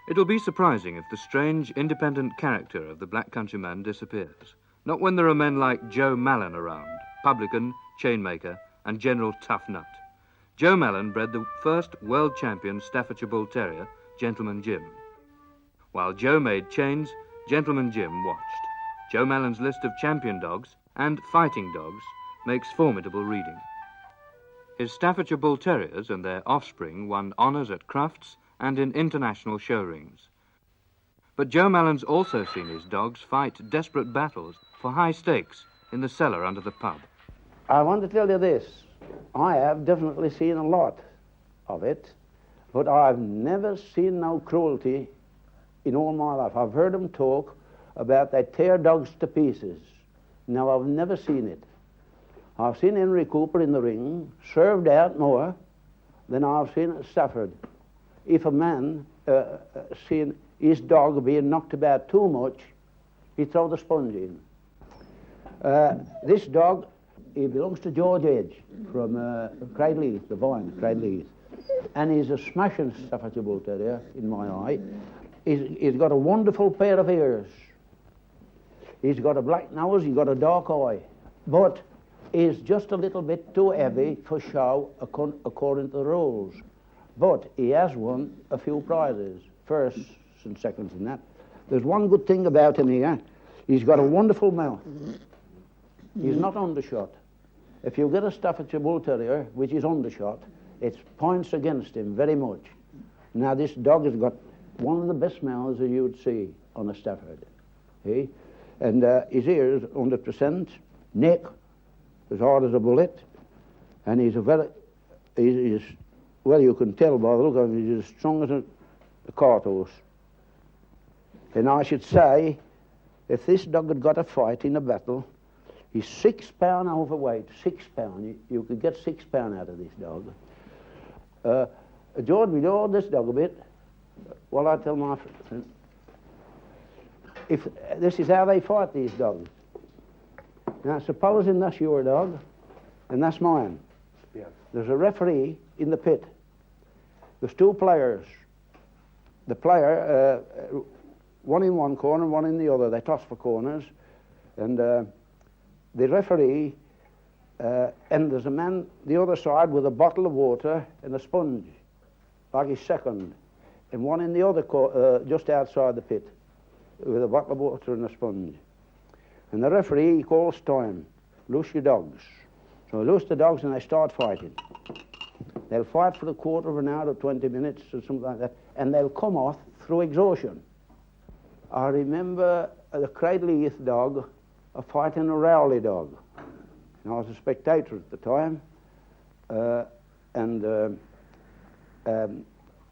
It'll be surprising if the strange, independent character of the Black Countryman disappears. Not when there are men like Joe Mallen around, publican, chainmaker, and general tough nut. Joe Mallen bred the first world champion Staffordshire Bull Terrier, Gentleman Jim. While Joe made chains, Gentleman Jim watched. Joe Mallen's list of champion dogs and fighting dogs makes formidable reading. His Staffordshire Bull Terriers and their offspring won honours at Crufts and in international show rings. But Joe Mallen's also seen his dogs fight desperate battles for high stakes in the cellar under the pub. I want to tell you this. I have definitely seen a lot of it, but I've never seen no cruelty in all my life. I've heard them talk about they tear dogs to pieces. Now, I've never seen it. I've seen Henry Cooper in the ring, served out more than I've seen at Stafford. If a man seen his dog being knocked about too much, he'd throw the sponge in. This dog, he belongs to George Edge from Craigleith, the Vine, Craigleith. And he's a smashing Staffordshire Bull Terrier, in my eye. He's got a wonderful pair of ears. He's got a black nose, he's got a dark eye. But he's just a little bit too heavy for show according to the rules. But he has won a few prizes, firsts and seconds in that. There's one good thing about him here. He's got a wonderful mouth. He's not undershot. If you get a Staffordshire Bull Terrier, which is undershot, it points against him very much. Now, this dog has got one of the best mouths that you'd see on a Stafford. See? And his ears, 100%, neck, as hard as a bullet, and he's well, you can tell by the look of him, he's as strong as a cart horse. And I should say, if this dog had got a fight in a battle, he's 6 pound overweight, 6 pound. You could get 6 pound out of this dog. George, we know this dog a bit. Well, I tell my friend, if this is how they fight these dogs. Now, supposing that's your dog, and that's mine. Yeah. There's a referee in the pit. There's 2 players. The player, one in one corner, one in the other. They toss for corners. And the referee, and there's a man the other side with a bottle of water and a sponge, like his second. And one in the other, just outside the pit, with a bottle of water and a sponge. And the referee, he calls time. Loose your dogs. So loose the dogs and they start fighting. They'll fight for a quarter of an hour or 20 minutes or something like that, and they'll come off through exhaustion. I remember the Craigleith dog fighting a Rowley dog. And I was a spectator at the time,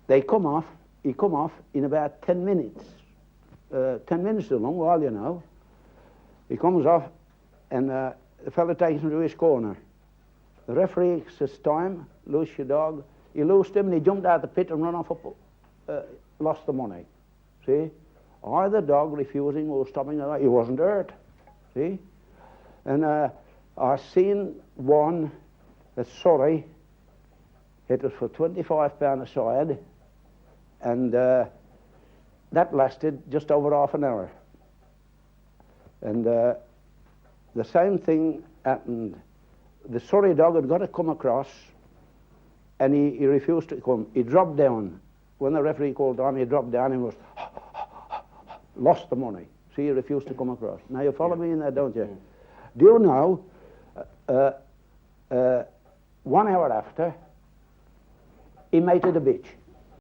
he come off in about 10 minutes. 10 minutes is a long while, you know. He comes off, and the fellow takes him to his corner. The referee says, time, loose your dog. He loosed him, and he jumped out the pit and ran off up, lost the money. See? Either dog refusing or stopping, he wasn't hurt. See? And I seen one at Surrey. It was for £25 a side, and that lasted just over half an hour. And the same thing happened. The Surrey dog had got to come across, and he refused to come. He dropped down. When the referee called time, he dropped down and was lost the money. See, he refused to come across. Now, you follow me in that, don't you? Do you know, 1 hour after, he mated a bitch.